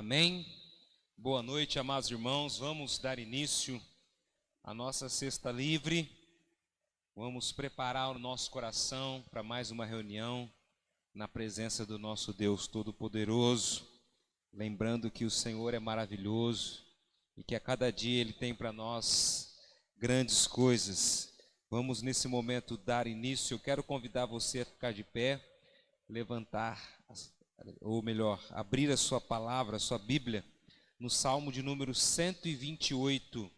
Amém? Boa noite, amados irmãos. Vamos dar início à nossa sexta livre. Vamos preparar o nosso coração para mais uma reunião na presença do nosso Deus Todo-Poderoso. Lembrando que o Senhor é maravilhoso e que a cada dia Ele tem para nós grandes coisas. Vamos nesse momento dar início. Eu quero convidar você a ficar de pé, levantar, ou melhor, abrir a sua palavra, a sua Bíblia, no Salmo de número 128.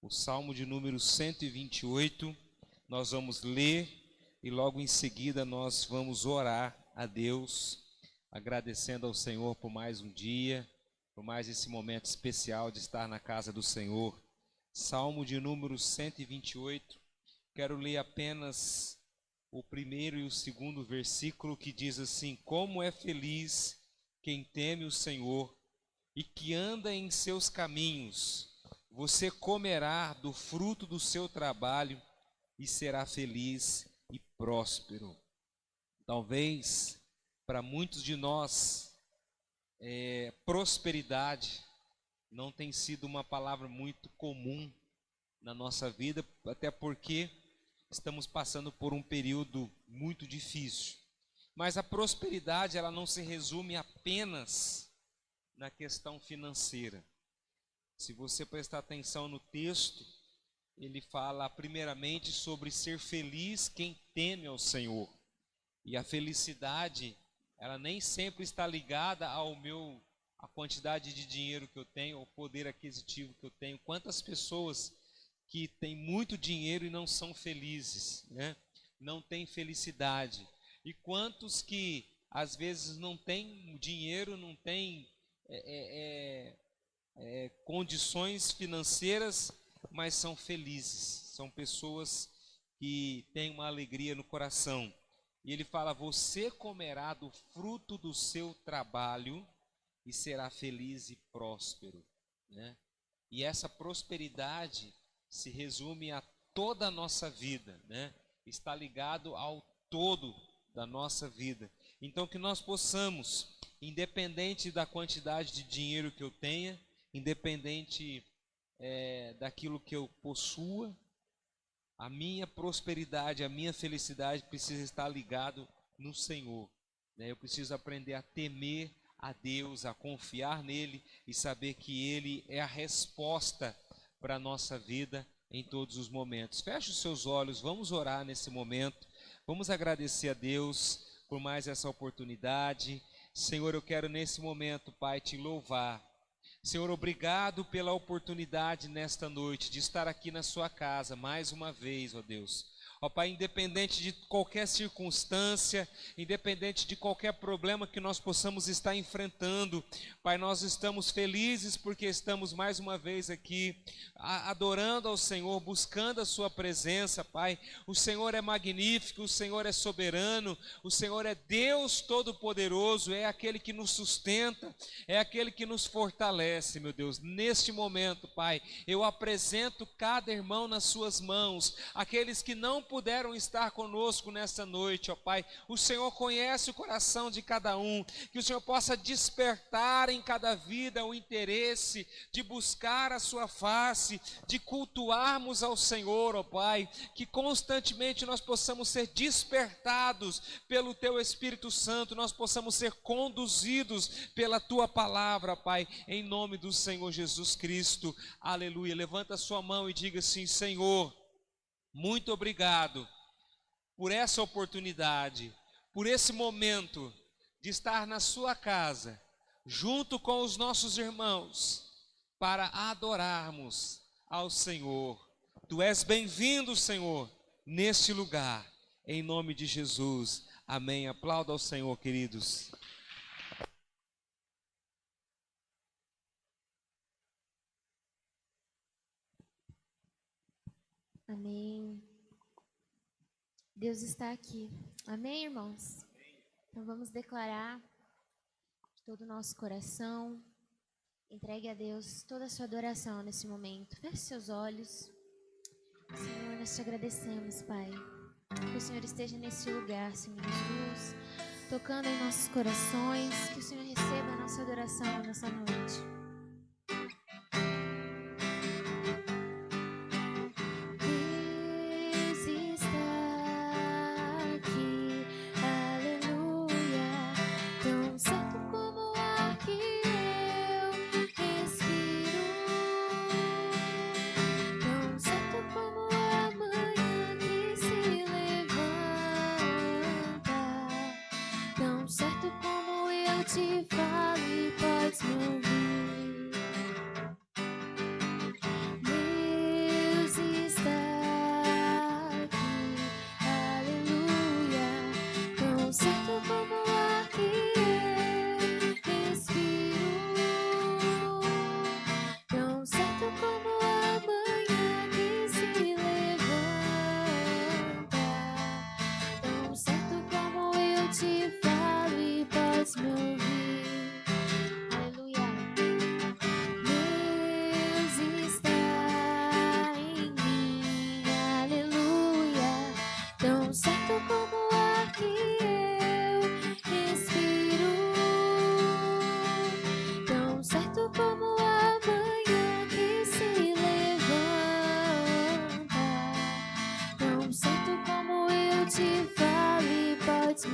O Salmo de número 128, nós vamos ler e logo em seguida nós vamos orar a Deus, agradecendo ao Senhor por mais um dia, por mais esse momento especial de estar na casa do Senhor. Salmo de número 128, quero ler apenas o primeiro e o segundo versículo, que diz assim: como é feliz quem teme o Senhor e que anda em seus caminhos. Você comerá do fruto do seu trabalho e será feliz e próspero. Talvez para muitos de nós, prosperidade não tem sido uma palavra muito comum na nossa vida, até porque estamos passando por um período muito difícil. Mas a prosperidade, ela não se resume apenas na questão financeira. Se você prestar atenção no texto, ele fala primeiramente sobre ser feliz quem teme ao Senhor. E a felicidade, ela nem sempre está ligada à quantidade de dinheiro que eu tenho, ao poder aquisitivo que eu tenho. Quantas pessoas que têm muito dinheiro e não são felizes, né? Não têm felicidade. E quantos que às vezes não têm dinheiro, não têm condições financeiras, mas são felizes. São pessoas que têm uma alegria no coração. E ele fala: você comerá do fruto do seu trabalho e será feliz e próspero, né? E essa prosperidade se resume a toda a nossa vida, né? Está ligado ao todo da nossa vida. Então que nós possamos, independente da quantidade de dinheiro que eu tenha, independente daquilo que eu possua, a minha prosperidade, a minha felicidade precisa estar ligado no Senhor, né? Eu preciso aprender a temer a Deus, a confiar nele e saber que Ele é a resposta para a nossa vida em todos os momentos. Feche os seus olhos, vamos orar nesse momento, vamos agradecer a Deus por mais essa oportunidade. Senhor, eu quero nesse momento, Pai, te louvar. Senhor, obrigado pela oportunidade nesta noite de estar aqui na sua casa mais uma vez, ó Deus. Ó Pai, independente de qualquer circunstância, independente de qualquer problema que nós possamos estar enfrentando, Pai, nós estamos felizes porque estamos mais uma vez aqui adorando ao Senhor, buscando a sua presença, Pai. O Senhor é magnífico, o Senhor é soberano, o Senhor é Deus Todo-Poderoso, é aquele que nos sustenta, é aquele que nos fortalece, meu Deus. Neste momento, Pai, eu apresento cada irmão nas suas mãos, aqueles que não puderam estar conosco nesta noite, ó Pai. O Senhor conhece o coração de cada um, que o Senhor possa despertar em cada vida o interesse de buscar a sua face, de cultuarmos ao Senhor, ó Pai, que constantemente nós possamos ser despertados pelo Teu Espírito Santo, nós possamos ser conduzidos pela Tua palavra, Pai, em nome do Senhor Jesus Cristo, aleluia. Levanta a sua mão e diga assim: Senhor, muito obrigado por essa oportunidade, por esse momento de estar na sua casa, junto com os nossos irmãos, para adorarmos ao Senhor. Tu és bem-vindo, Senhor, neste lugar, em nome de Jesus. Amém. Aplauda ao Senhor, queridos. Amém. Deus está aqui. Amém, irmãos? Então vamos declarar de todo o nosso coração. Entregue a Deus toda a sua adoração nesse momento. Feche seus olhos. Senhor, nós te agradecemos, Pai. Que o Senhor esteja nesse lugar, Senhor Jesus. tocando em nossos corações. Que o Senhor receba a nossa adoração nessa noite. Te falo e podes me ouvir. Deus está aqui, aleluia. Tão certo como o ar que eu respiro, tão certo como a manhã que se levanta, tão certo como eu te falo e podes me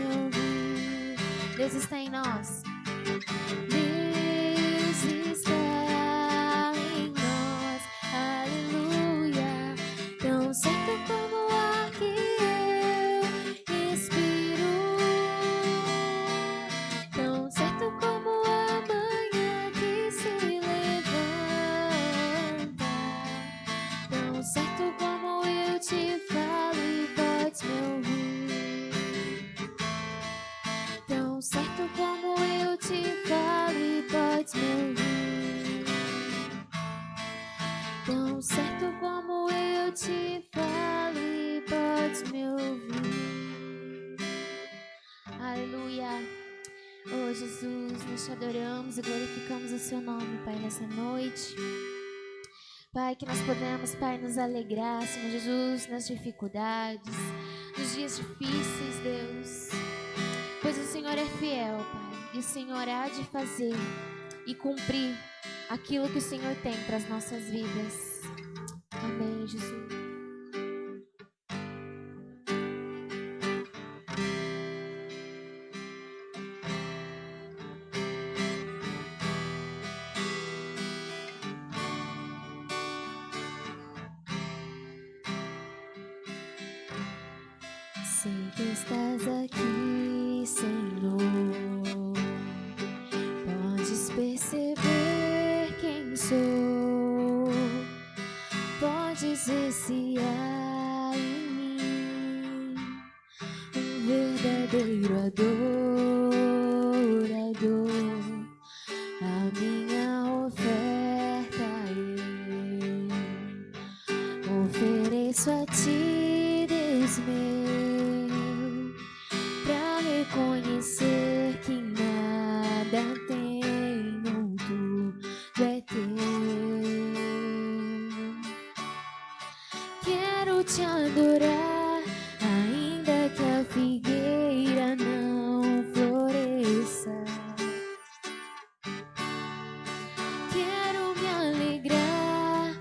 ouvir. Deus está em nós. Deus está em nós. Aleluia. Tão certo como o ar que eu respiro, tão certo como a manhã que se levanta, tão certo como eu te falo e podes me ouvir. Tão certo como eu te falo e podes me ouvir. Tão certo como eu te falo e podes me ouvir. Aleluia. Oh Jesus, nós te adoramos e glorificamos o seu nome, Pai, nessa noite. Pai, que nós podemos, Pai, nos alegrar, Senhor Jesus, nas dificuldades, nos dias difíceis, Deus. Pois o Senhor é fiel, Pai, e o Senhor há de fazer e cumprir aquilo que o Senhor tem para as nossas vidas. Amém, Jesus. Sei que estás aqui, Senhor. Podes perceber quem sou. Podes ver se há em mim um verdadeiro adorador. A minha oferta eu ofereço a ti, Deus meu, pra reconhecer que nada tenho, tudo é teu. Quero te adorar, ainda que a figueira não floresça. Quero me alegrar,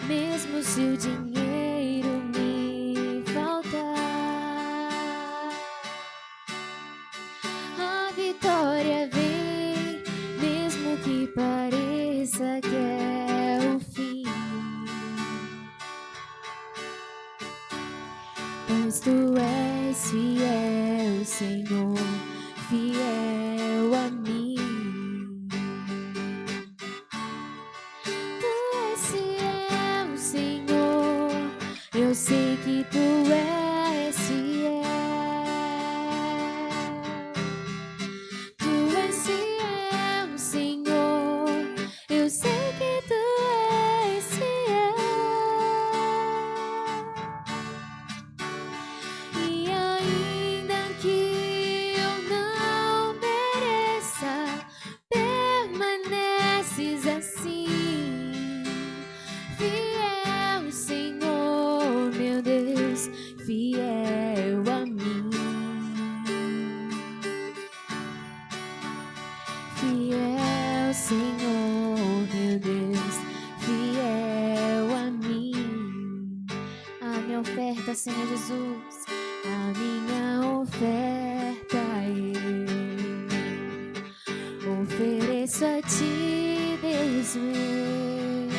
mesmo se o dinheiro me faltar. A vitória vem, mesmo que pareça que é o fim. Pois tu és fiel, Senhor, fiel a mim. Tu és fiel, Senhor, eu sei que tu és fiel. Tu és fiel, Senhor, eu sei que tu és fiel. E ainda que eu não mereça, permaneces assim. Fiel, Senhor, meu Deus, fiel a mim. a minha oferta eu ofereço a ti, Deus meu,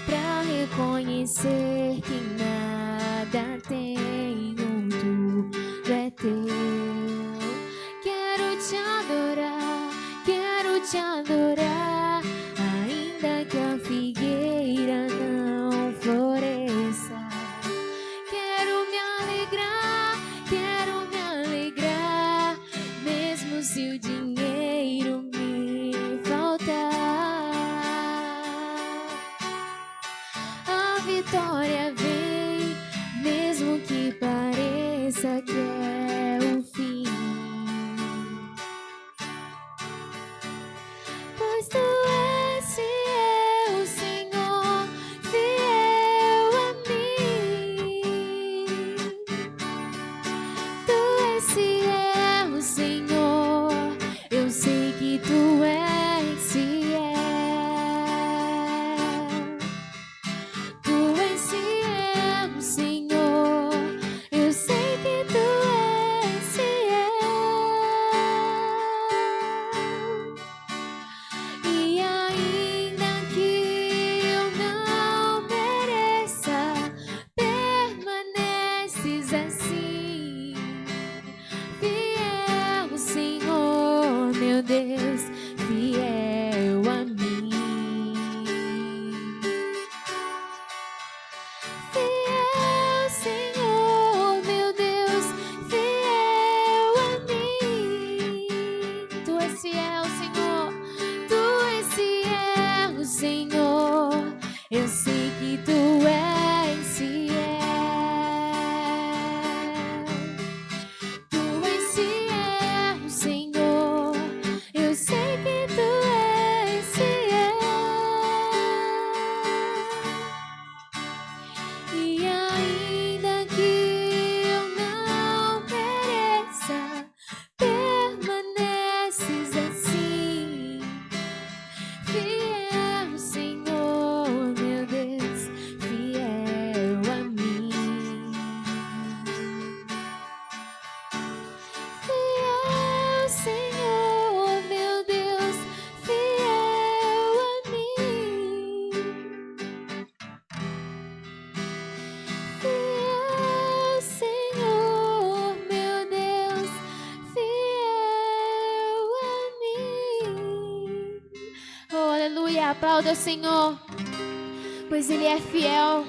pra reconhecer que nada tenho, tudo é teu. Quero te adorar, ainda que a figueira não floresça. Quero me alegrar, mesmo se o dinheiro me faltar. A vitória vem, mesmo que pareça que é o fim. Pois tu és fiel, Senhor, fiel a mim. Tu és fiel, Senhor, eu sei que tu és fiel. Tu és fiel, Senhor, eu sei que tu és fiel. E ainda que eu não mereça, permaneces assim. Fiel, Senhor, meu Deus, fiel a mim. Fiel, Senhor, meu Deus, fiel a mim. Tu és fiel, Senhor, tu és fiel, Senhor, eu sei que tu és fiel. Tu és fiel, Senhor, eu sei que tu és fiel. E ainda que eu não mereça, permaneces assim. Fiel, Senhor, meu Deus, fiel a mim. Fiel, Senhor, meu Deus, fiel a mim. Fiel, Senhor, meu Deus, fiel a mim. Oh, aleluia, aplauda o Senhor, pois Ele é fiel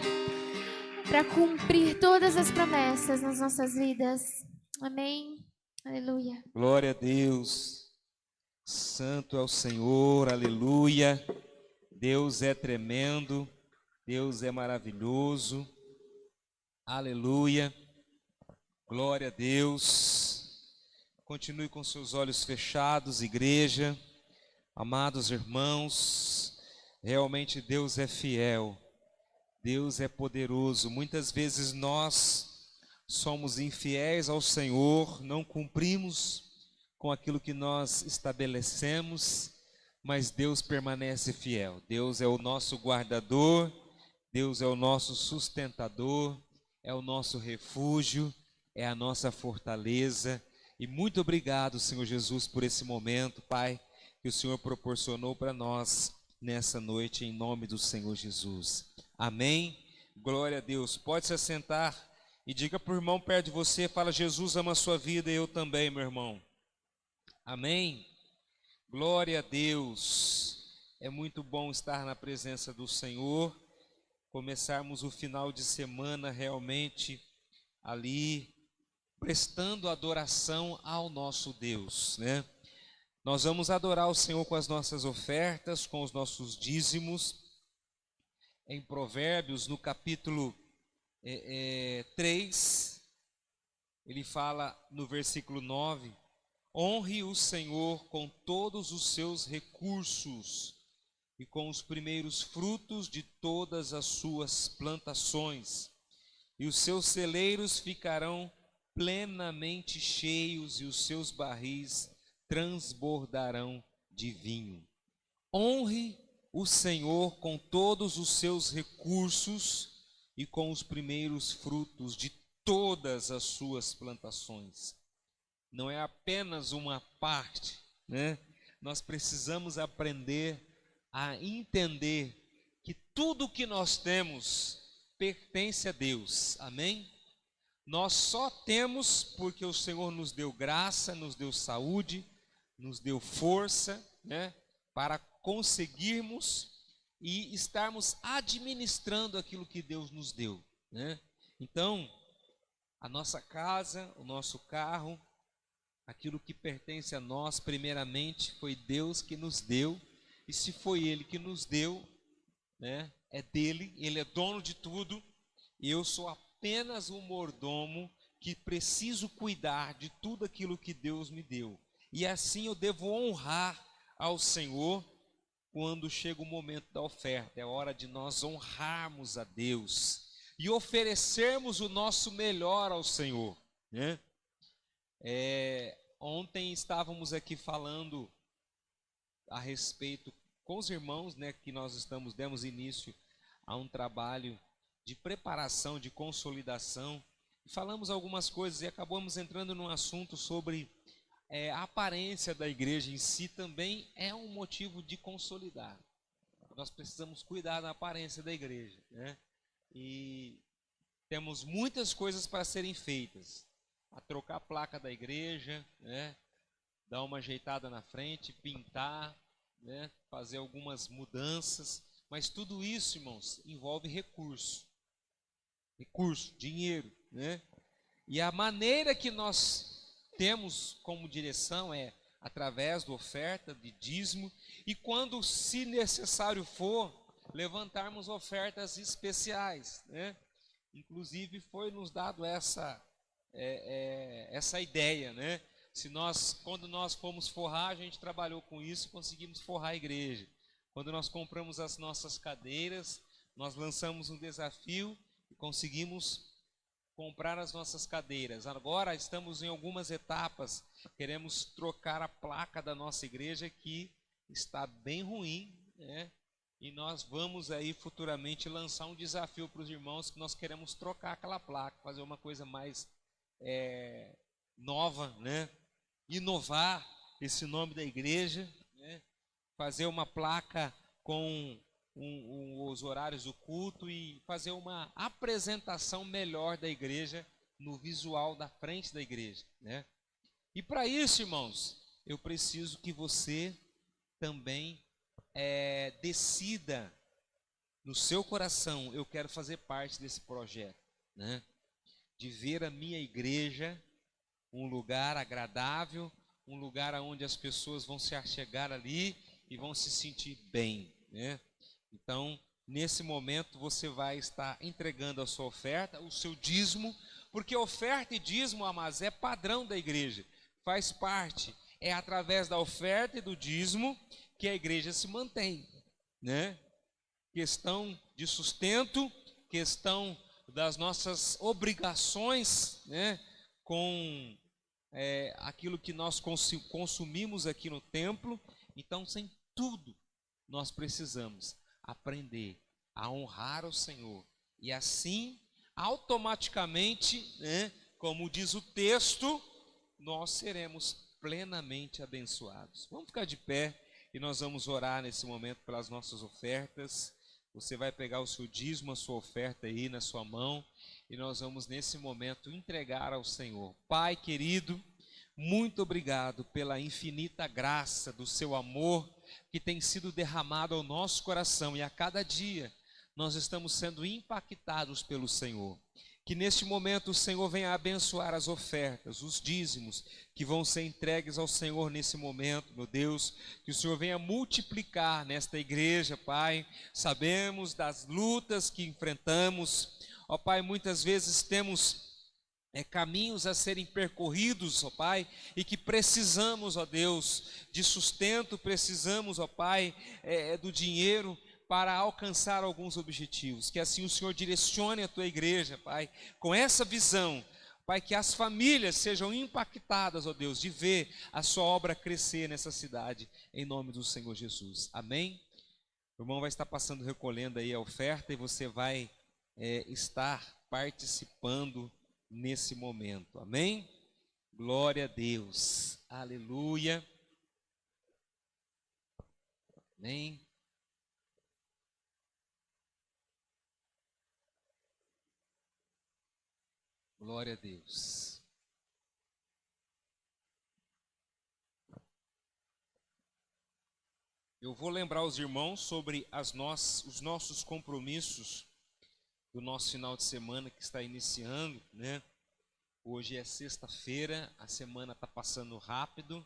para cumprir todas as promessas nas nossas vidas. Amém. Aleluia. Glória a Deus. Santo é o Senhor, aleluia. Deus é tremendo, Deus é maravilhoso. Aleluia. Glória a Deus. Continue com seus olhos fechados, igreja. Amados irmãos, realmente Deus é fiel. Deus é poderoso. Muitas vezes nós somos infiéis ao Senhor, não cumprimos com aquilo que nós estabelecemos, mas Deus permanece fiel. Deus é o nosso guardador, Deus é o nosso sustentador, é o nosso refúgio, é a nossa fortaleza. E muito obrigado, Senhor Jesus, por esse momento, Pai, que o Senhor proporcionou para nós nessa noite, em nome do Senhor Jesus. Amém? Glória a Deus. Pode se assentar e diga para o irmão perto de você, fala: Jesus ama a sua vida e eu também, meu irmão. Amém? Glória a Deus. É muito bom estar na presença do Senhor, começarmos o final de semana realmente ali, prestando adoração ao nosso Deus, né? Nós vamos adorar o Senhor com as nossas ofertas, com os nossos dízimos. Em Provérbios, no capítulo 3, ele fala no versículo 9: honre o Senhor com todos os seus recursos e com os primeiros frutos de todas as suas plantações, e os seus celeiros ficarão plenamente cheios e os seus barris transbordarão de vinho. Honre o Senhor com todos os seus recursos e com os primeiros frutos de todas as suas plantações. Não é apenas uma parte, né? Nós precisamos aprender a entender que tudo que nós temos pertence a Deus, amém? Nós só temos porque o Senhor nos deu graça, nos deu saúde, nos deu força, né? Para conseguirmos e estarmos administrando aquilo que Deus nos deu, né? Então, a nossa casa, o nosso carro, aquilo que pertence a nós, primeiramente, foi Deus que nos deu, e se foi Ele que nos deu, né, é dele, Ele é dono de tudo, e eu sou apenas um mordomo que preciso cuidar de tudo aquilo que Deus me deu. E assim eu devo honrar ao Senhor quando chega o momento da oferta. É hora de nós honrarmos a Deus e oferecermos o nosso melhor ao Senhor, né? Ontem estávamos aqui falando a respeito com os irmãos, né, que nós demos início a um trabalho de preparação, de consolidação. Falamos algumas coisas e acabamos entrando num assunto sobre a aparência da igreja em si também é um motivo de consolidar. Nós precisamos cuidar da aparência da igreja, né? E temos muitas coisas para serem feitas. A trocar a placa da igreja, né? Dar uma ajeitada na frente, pintar, né? Fazer algumas mudanças. Mas tudo isso, irmãos, envolve recurso. Recurso, dinheiro, né? E a maneira que nós temos como direção é através da oferta, de dízimo, e quando, se necessário for, levantarmos ofertas especiais, né? Inclusive foi nos dado essa ideia, né? Quando nós fomos forrar, a gente trabalhou com isso e conseguimos forrar a igreja. Quando nós compramos as nossas cadeiras, nós lançamos um desafio e conseguimos comprar as nossas cadeiras. Agora estamos em algumas etapas, queremos trocar a placa da nossa igreja que está bem ruim, né? E nós vamos aí futuramente lançar um desafio para os irmãos que nós queremos trocar aquela placa, fazer uma coisa mais nova, né? Inovar esse nome da igreja, né? Fazer uma placa com os horários do culto e fazer uma apresentação melhor da igreja no visual da frente da igreja, né? E para isso, irmãos, eu preciso que você também decida no seu coração: eu quero fazer parte desse projeto, né? De ver a minha igreja um lugar agradável, um lugar onde as pessoas vão se achegar ali e vão se sentir bem, né? Então, nesse momento, você vai estar entregando a sua oferta, o seu dízimo, porque oferta e dízimo, amados, é padrão da igreja, faz parte, é através da oferta e do dízimo que a igreja se mantém, né? Questão de sustento, questão das nossas obrigações, né? Com aquilo que nós consumimos aqui no templo. Então, sem tudo, nós precisamos aprender a honrar o Senhor. E assim, automaticamente, né, como diz o texto, nós seremos plenamente abençoados. Vamos ficar de pé e nós vamos orar nesse momento pelas nossas ofertas. Você vai pegar o seu dízimo, a sua oferta aí na sua mão, e nós vamos nesse momento entregar ao Senhor. Pai querido, muito obrigado pela infinita graça do seu amor que tem sido derramado ao nosso coração, e a cada dia nós estamos sendo impactados pelo Senhor. Que neste momento o Senhor venha abençoar as ofertas, os dízimos que vão ser entregues ao Senhor nesse momento, meu Deus. Que o Senhor venha multiplicar nesta igreja, Pai. Sabemos das lutas que enfrentamos, ó Pai, muitas vezes temos caminhos a serem percorridos, ó Pai, e que precisamos, ó Deus, de sustento, precisamos, ó Pai, do dinheiro para alcançar alguns objetivos. Que assim o Senhor direcione a tua igreja, Pai, com essa visão, Pai, que as famílias sejam impactadas, ó Deus, de ver a sua obra crescer nessa cidade, em nome do Senhor Jesus. Amém? O irmão vai estar passando, recolhendo aí a oferta, e você vai estar participando nesse momento. Amém? Glória a Deus. Aleluia. Amém. Glória a Deus. Eu vou lembrar os irmãos sobre os nossos compromissos do nosso final de semana que está iniciando, né? Hoje é sexta-feira, a semana está passando rápido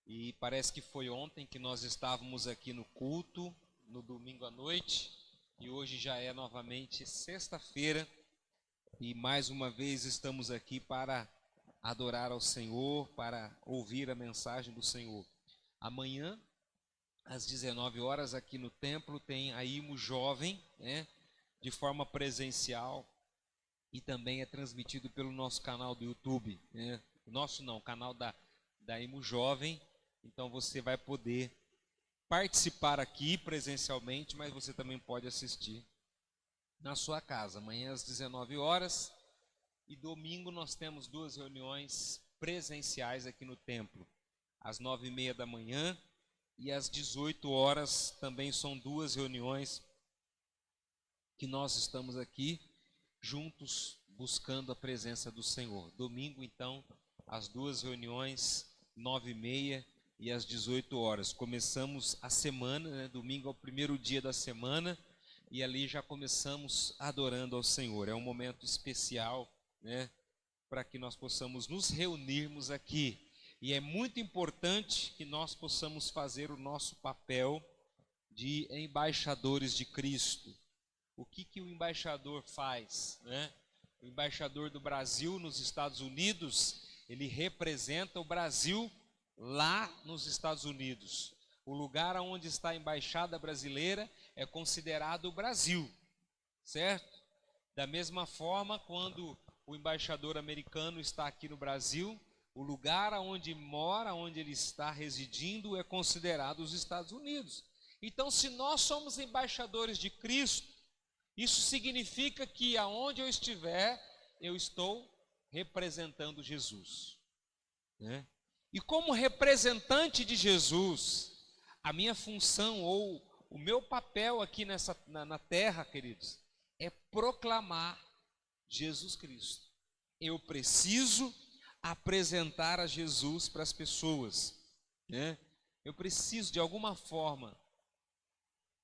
e parece que foi ontem que nós estávamos aqui no culto, no domingo à noite, e hoje já é novamente sexta-feira e mais uma vez estamos aqui para adorar ao Senhor, para ouvir a mensagem do Senhor. Amanhã, às 19 horas, aqui no templo, tem a IMO Jovem, né, de forma presencial, e também é transmitido pelo nosso canal do YouTube, né? O canal da IMO Jovem. Então você vai poder participar aqui presencialmente, mas você também pode assistir na sua casa. Amanhã às 19 horas e domingo nós temos 2 reuniões presenciais aqui no templo. Às 9h30 da manhã e às 18 horas também são 2 reuniões que nós estamos aqui juntos buscando a presença do Senhor. Domingo, então, as 2 reuniões, 9h30 e às 18 horas. Começamos a semana, né? Domingo é o primeiro dia da semana e ali já começamos adorando ao Senhor. É um momento especial, né, para que nós possamos nos reunirmos aqui. E é muito importante que nós possamos fazer o nosso papel de embaixadores de Cristo. O que o embaixador faz, né? O embaixador do Brasil nos Estados Unidos, ele representa o Brasil lá nos Estados Unidos. O lugar onde está a embaixada brasileira é considerado o Brasil, certo? Da mesma forma, quando o embaixador americano está aqui no Brasil, o lugar onde mora, onde ele está residindo, é considerado os Estados Unidos. Então, se nós somos embaixadores de Cristo, isso significa que aonde eu estiver, eu estou representando Jesus, né? E como representante de Jesus, a minha função ou o meu papel aqui na terra, queridos, é proclamar Jesus Cristo. Eu preciso apresentar a Jesus para as pessoas, né? Eu preciso, de alguma forma,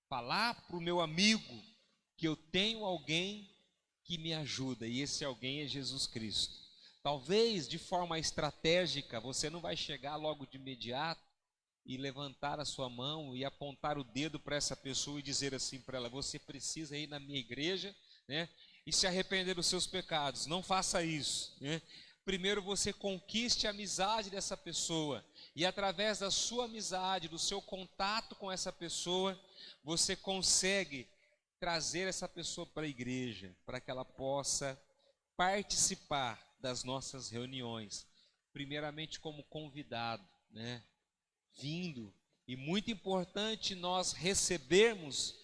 falar para o meu amigo que eu tenho alguém que me ajuda, e esse alguém é Jesus Cristo. Talvez de forma estratégica, você não vai chegar logo de imediato e levantar a sua mão e apontar o dedo para essa pessoa e dizer assim para ela: você precisa ir na minha igreja, né, e se arrepender dos seus pecados. Não faça isso, né? Primeiro você conquiste a amizade dessa pessoa, e através da sua amizade, do seu contato com essa pessoa, você consegue trazer essa pessoa para a igreja, para que ela possa participar das nossas reuniões, primeiramente como convidado, né, vindo. E muito importante nós recebermos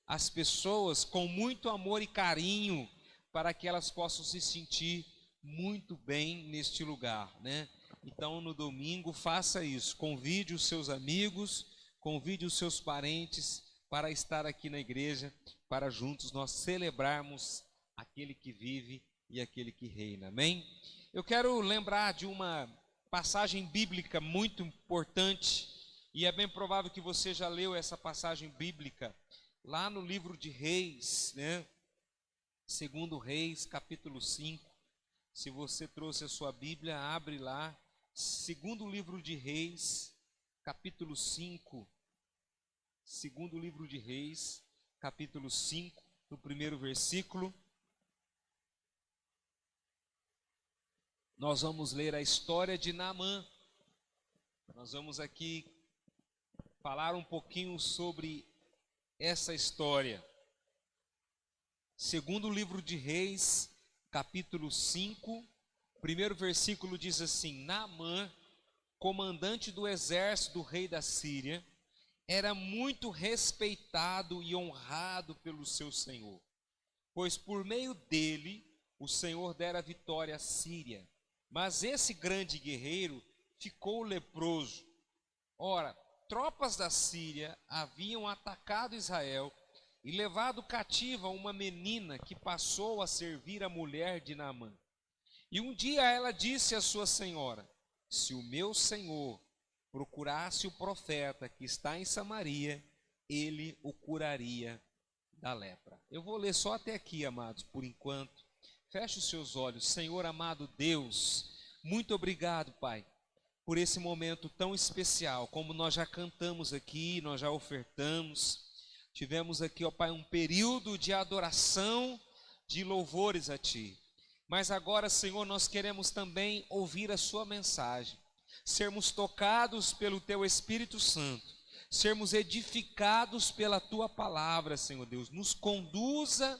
as pessoas com muito amor e carinho, para que elas possam se sentir muito bem neste lugar, né? Então, no domingo, faça isso, convide os seus amigos, convide os seus parentes para estar aqui na igreja, para juntos nós celebrarmos aquele que vive e aquele que reina, amém? Eu quero lembrar de uma passagem bíblica muito importante, e é bem provável que você já leu essa passagem bíblica, lá no livro de Reis, né? Segundo Reis, capítulo 5, se você trouxe a sua Bíblia, abre lá, segundo livro de Reis, capítulo 5, segundo livro de Reis, capítulo 5, no primeiro versículo. Nós vamos ler a história de Naamã. Nós vamos aqui falar um pouquinho sobre essa história. Segundo livro de Reis, capítulo 5, primeiro versículo diz assim: Naamã, comandante do exército do rei da Síria, era muito respeitado e honrado pelo seu senhor, pois por meio dele o Senhor dera vitória à Síria. Mas esse grande guerreiro ficou leproso. Ora, tropas da Síria haviam atacado Israel e levado cativa uma menina que passou a servir a mulher de Naamã. E um dia ela disse à sua senhora: se o meu senhor procurasse o profeta que está em Samaria, ele o curaria da lepra. Eu vou ler só até aqui, amados, por enquanto. Feche os seus olhos. Senhor amado Deus, muito obrigado, Pai, por esse momento tão especial, como nós já cantamos aqui, nós já ofertamos. Tivemos aqui, ó Pai, um período de adoração, de louvores a Ti. Mas agora, Senhor, nós queremos também ouvir a Sua mensagem, sermos tocados pelo Teu Espírito Santo, sermos edificados pela Tua palavra, Senhor Deus. Nos conduza,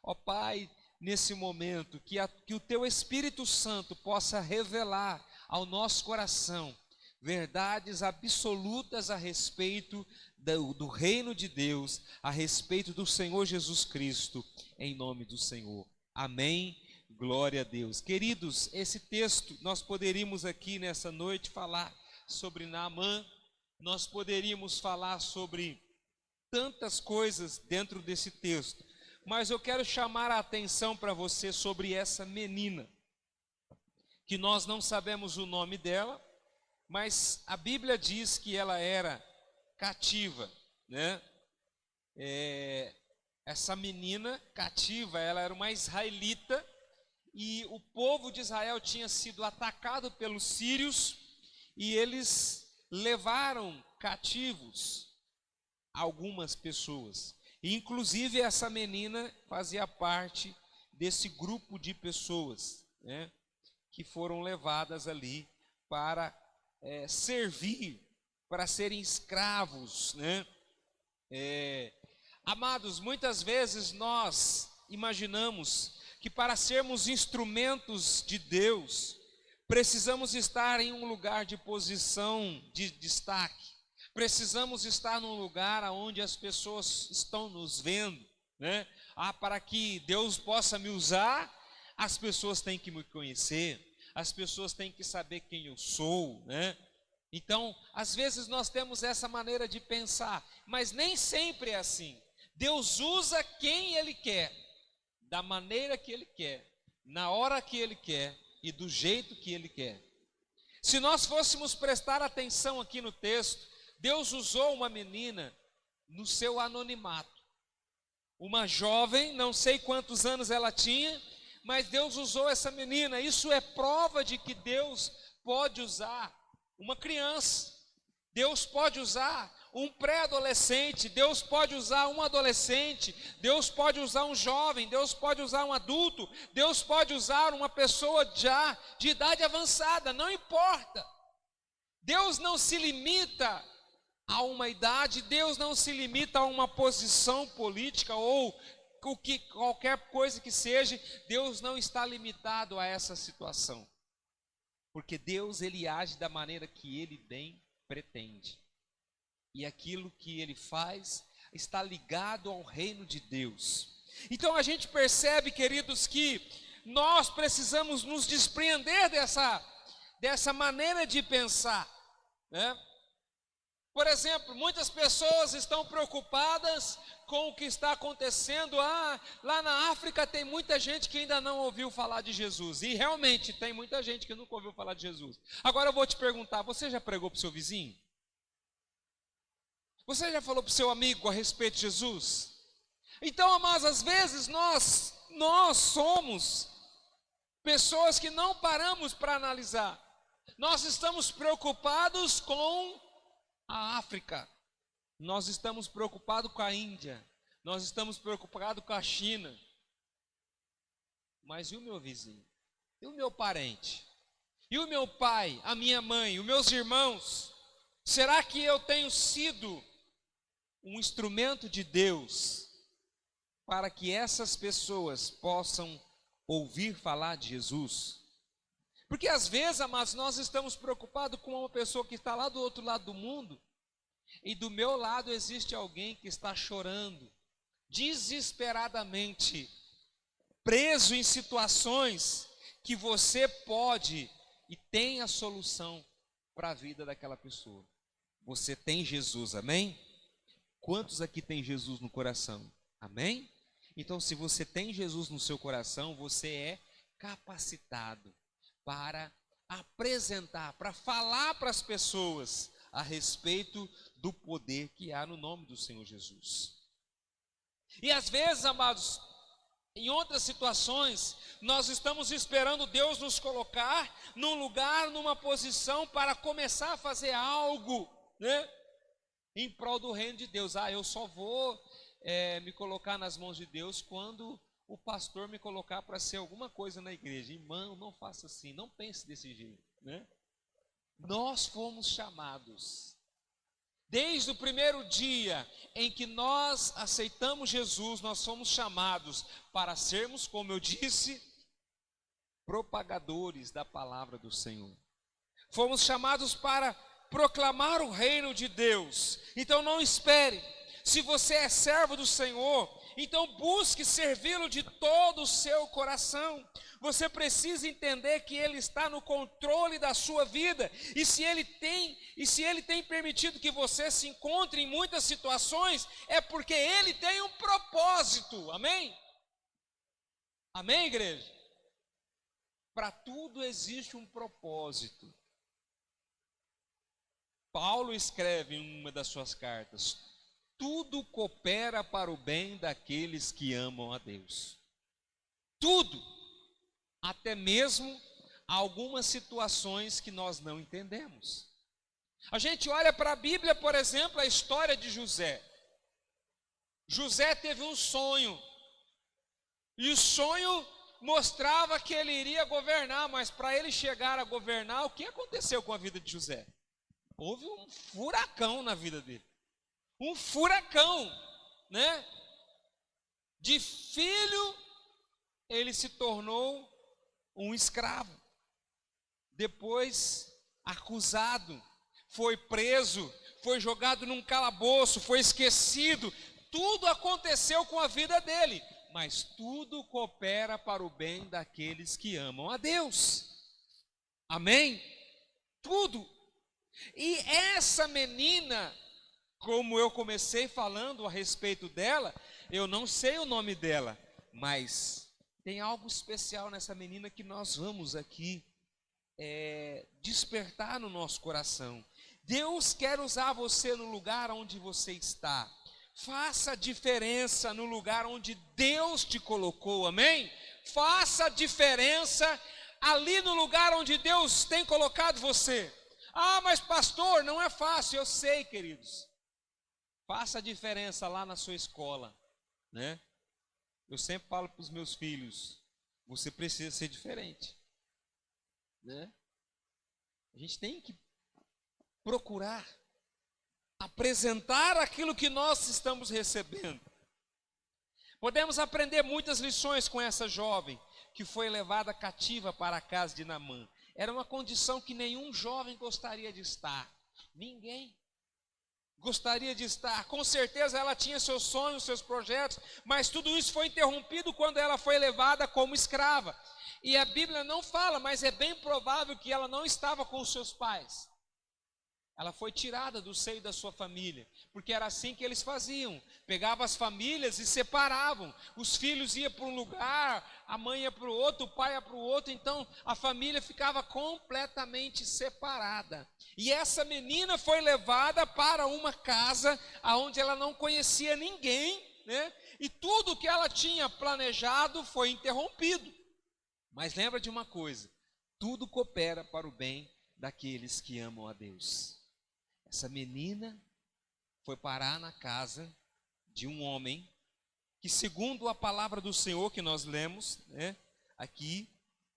ó Pai, nesse momento, que o Teu Espírito Santo possa revelar ao nosso coração verdades absolutas a respeito do reino de Deus, a respeito do Senhor Jesus Cristo, em nome do Senhor. Amém. Glória a Deus. Queridos, esse texto, nós poderíamos aqui nessa noite falar sobre Naamã, nós poderíamos falar sobre tantas coisas dentro desse texto, mas eu quero chamar a atenção para você sobre essa menina, que nós não sabemos o nome dela, mas a Bíblia diz que ela era cativa, né? Essa menina cativa, ela era uma israelita, e o povo de Israel tinha sido atacado pelos sírios, e eles levaram cativos algumas pessoas. E, inclusive, essa menina fazia parte desse grupo de pessoas, né, que foram levadas ali para servir, para serem escravos, né? Amados, muitas vezes nós imaginamos que para sermos instrumentos de Deus, precisamos estar em um lugar de posição de destaque, precisamos estar num lugar onde as pessoas estão nos vendo, né? Para que Deus possa me usar, as pessoas têm que me conhecer, as pessoas têm que saber quem eu sou, né? Então, às vezes nós temos essa maneira de pensar, mas nem sempre é assim. Deus usa quem Ele quer, da maneira que Ele quer, na hora que Ele quer e do jeito que Ele quer. Se nós fôssemos prestar atenção aqui no texto, Deus usou uma menina no seu anonimato. Uma jovem, não sei quantos anos ela tinha, mas Deus usou essa menina. Isso é prova de que Deus pode usar uma criança, Deus pode usar um pré-adolescente, Deus pode usar um adolescente, Deus pode usar um jovem, Deus pode usar um adulto, Deus pode usar uma pessoa já de idade avançada, não importa. Deus não se limita a uma idade, Deus não se limita a uma posição política ou qualquer coisa que seja. Deus não está limitado a essa situação, porque Deus, Ele age da maneira que Ele bem pretende. E aquilo que Ele faz está ligado ao reino de Deus. Então a gente percebe, queridos, que nós precisamos nos desprender dessa maneira de pensar, né? Por exemplo, muitas pessoas estão preocupadas com o que está acontecendo. Lá na África tem muita gente que ainda não ouviu falar de Jesus. E realmente tem muita gente que nunca ouviu falar de Jesus. Agora eu vou te perguntar, você já pregou para o seu vizinho? Você já falou para o seu amigo a respeito de Jesus? Então, amados, às vezes nós somos pessoas que não paramos para analisar. Nós estamos preocupados com a África, nós estamos preocupados com a Índia, nós estamos preocupados com a China. Mas e o meu vizinho? E o meu parente? E o meu pai, a minha mãe, os meus irmãos? Será que eu tenho sido um instrumento de Deus para que essas pessoas possam ouvir falar de Jesus? Porque às vezes, amados, nós estamos preocupados com uma pessoa que está lá do outro lado do mundo, e do meu lado existe alguém que está chorando, desesperadamente, preso em situações que você pode e tem a solução para a vida daquela pessoa. Você tem Jesus, amém? Quantos aqui tem Jesus no coração? Amém? Então, se você tem Jesus no seu coração, você é capacitado para apresentar, para falar para as pessoas a respeito do poder que há no nome do Senhor Jesus. E às vezes, amados, em outras situações, nós estamos esperando Deus nos colocar num lugar, numa posição para começar a fazer algo, né? Em prol do reino de Deus. Eu só vou me colocar nas mãos de Deus quando o pastor me colocar para ser alguma coisa na igreja. Irmão, não faça assim, não pense desse jeito, né? Nós fomos chamados, desde o primeiro dia em que nós aceitamos Jesus, nós fomos chamados para sermos, como eu disse, propagadores da palavra do Senhor. Fomos chamados para proclamar o reino de Deus. Então não espere. Se você é servo do Senhor, então busque servi-lo de todo o seu coração. Você precisa entender que Ele está no controle da sua vida. E se Ele tem permitido que você se encontre em muitas situações, é porque Ele tem um propósito. Amém? Amém, igreja? Para tudo existe um propósito. Paulo escreve em uma das suas cartas: tudo coopera para o bem daqueles que amam a Deus. Tudo, até mesmo algumas situações que nós não entendemos. A gente olha para a Bíblia, por exemplo, a história de José. José teve um sonho, e o sonho mostrava que ele iria governar, mas para ele chegar a governar, o que aconteceu com a vida de José? Houve um furacão na vida dele. Um furacão, né? De filho, ele se tornou um escravo. Depois, acusado, foi preso, foi jogado num calabouço, foi esquecido. Tudo aconteceu com a vida dele, mas tudo coopera para o bem daqueles que amam a Deus. Amém? Tudo. E essa menina, como eu comecei falando a respeito dela, eu não sei o nome dela, mas tem algo especial nessa menina que nós vamos aqui despertar no nosso coração. Deus quer usar você no lugar onde você está. Faça a diferença no lugar onde Deus te colocou, amém? Faça a diferença ali no lugar onde Deus tem colocado você. Mas pastor, não é fácil. Eu sei, queridos. Faça a diferença lá na sua escola, né? Eu sempre falo para os meus filhos: você precisa ser diferente, né? A gente tem que procurar apresentar aquilo que nós estamos recebendo. Podemos aprender muitas lições com essa jovem que foi levada cativa para a casa de Naamã. Era uma condição que nenhum jovem gostaria de estar. Ninguém gostaria de estar. Com certeza ela tinha seus sonhos, seus projetos, mas tudo isso foi interrompido quando ela foi levada como escrava. E a Bíblia não fala, mas é bem provável que ela não estava com os seus pais. Ela foi tirada do seio da sua família, porque era assim que eles faziam. Pegavam as famílias e separavam. Os filhos iam para um lugar, a mãe ia para o outro, o pai ia para o outro. Então a família ficava completamente separada. E essa menina foi levada para uma casa onde ela não conhecia ninguém, né? E tudo que ela tinha planejado foi interrompido. Mas lembra de uma coisa: tudo coopera para o bem daqueles que amam a Deus. Essa menina foi parar na casa de um homem que, segundo a palavra do Senhor que nós lemos, né, aqui,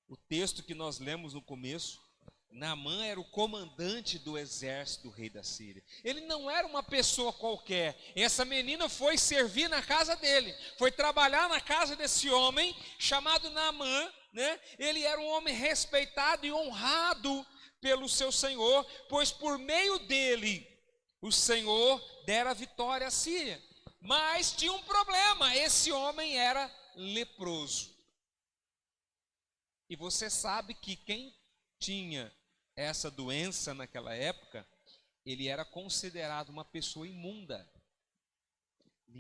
o texto que nós lemos no começo, Naamã era o comandante do exército do rei da Síria. Ele não era uma pessoa qualquer. Essa menina foi servir na casa dele, foi trabalhar na casa desse homem chamado Naamã, né? Ele era um homem respeitado e honrado pelo seu Senhor, pois por meio dele o Senhor dera vitória à Síria. Mas tinha um problema: esse homem era leproso. E você sabe que quem tinha essa doença naquela época, ele era considerado uma pessoa imunda.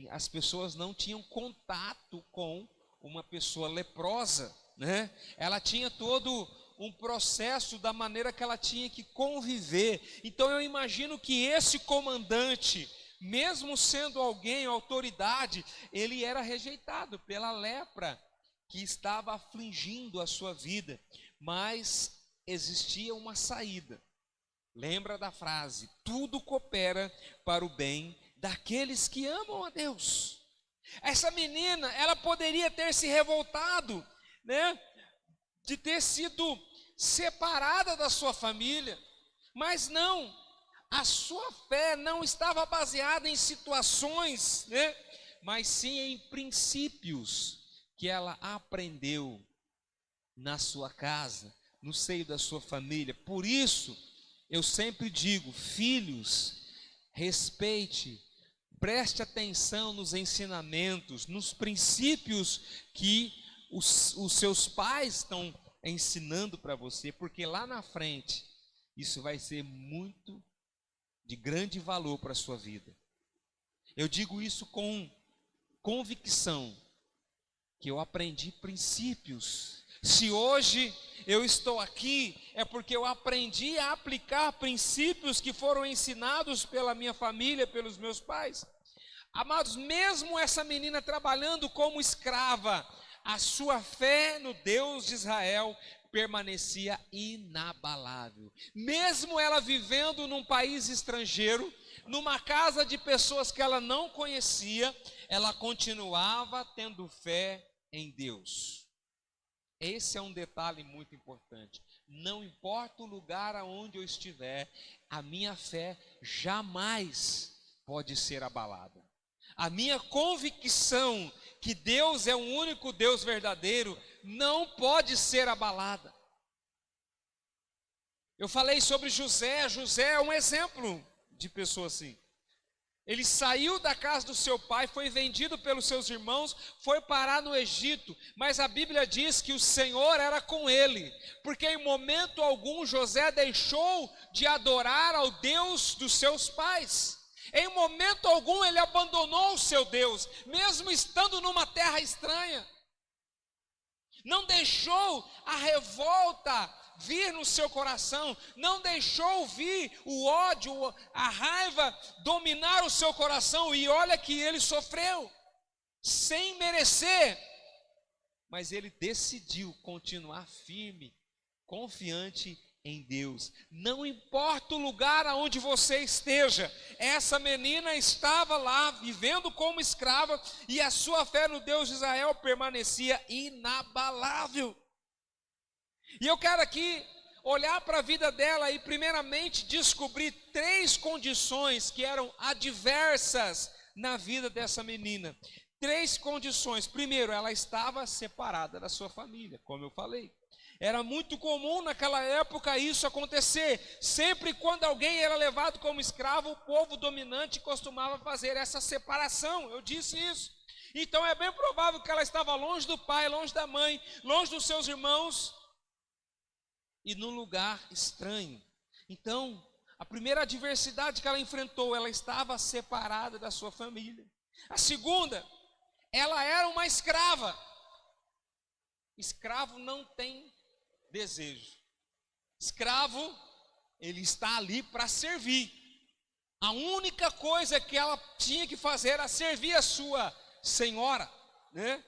As pessoas não tinham contato com uma pessoa leprosa, né? Ela tinha todo um processo da maneira que ela tinha que conviver. Então eu imagino que esse comandante, mesmo sendo alguém, autoridade, ele era rejeitado pela lepra que estava afligindo a sua vida, mas existia uma saída. Lembra da frase: tudo coopera para o bem daqueles que amam a Deus. Essa menina, ela poderia ter se revoltado, né, de ter sido separada da sua família, mas não, a sua fé não estava baseada em situações, né, mas sim em princípios que ela aprendeu na sua casa, no seio da sua família. Por isso, eu sempre digo: filhos, respeite, preste atenção nos ensinamentos, nos princípios que os seus pais estão ensinando para você, porque lá na frente, isso vai ser muito de grande valor para a sua vida. Eu digo isso com convicção, que eu aprendi princípios. Se hoje eu estou aqui, é porque eu aprendi a aplicar princípios que foram ensinados pela minha família, pelos meus pais. Amados, mesmo essa menina trabalhando como escrava, a sua fé no Deus de Israel permanecia inabalável. Mesmo ela vivendo num país estrangeiro, numa casa de pessoas que ela não conhecia, ela continuava tendo fé em Deus. Esse é um detalhe muito importante. Não importa o lugar aonde eu estiver, a minha fé jamais pode ser abalada. A minha convicção que Deus é o único Deus verdadeiro não pode ser abalada. Eu falei sobre José. José é um exemplo de pessoa assim. Ele saiu da casa do seu pai, foi vendido pelos seus irmãos, foi parar no Egito, mas a Bíblia diz que o Senhor era com ele, porque em momento algum José deixou de adorar ao Deus dos seus pais. Em momento algum ele abandonou o seu Deus, mesmo estando numa terra estranha. Não deixou a revolta vir no seu coração, não deixou vir o ódio, a raiva dominar o seu coração, e olha que ele sofreu, sem merecer, mas ele decidiu continuar firme, confiante em Deus. Não importa o lugar aonde você esteja, essa menina estava lá, vivendo como escrava, e a sua fé no Deus de Israel permanecia inabalável. E eu quero aqui olhar para a vida dela e primeiramente descobrir 3 condições que eram adversas na vida dessa menina. 3 condições. Primeiro, ela estava separada da sua família, como eu falei. Era muito comum naquela época isso acontecer. Sempre quando alguém era levado como escravo, o povo dominante costumava fazer essa separação. Eu disse isso. Então é bem provável que ela estava longe do pai, longe da mãe, longe dos seus irmãos, e num lugar estranho. Então, a primeira adversidade que ela enfrentou, ela estava separada da sua família. A segunda, ela era uma escrava. Escravo não tem desejo. Escravo, ele está ali para servir. A única coisa que ela tinha que fazer era servir a sua senhora, né?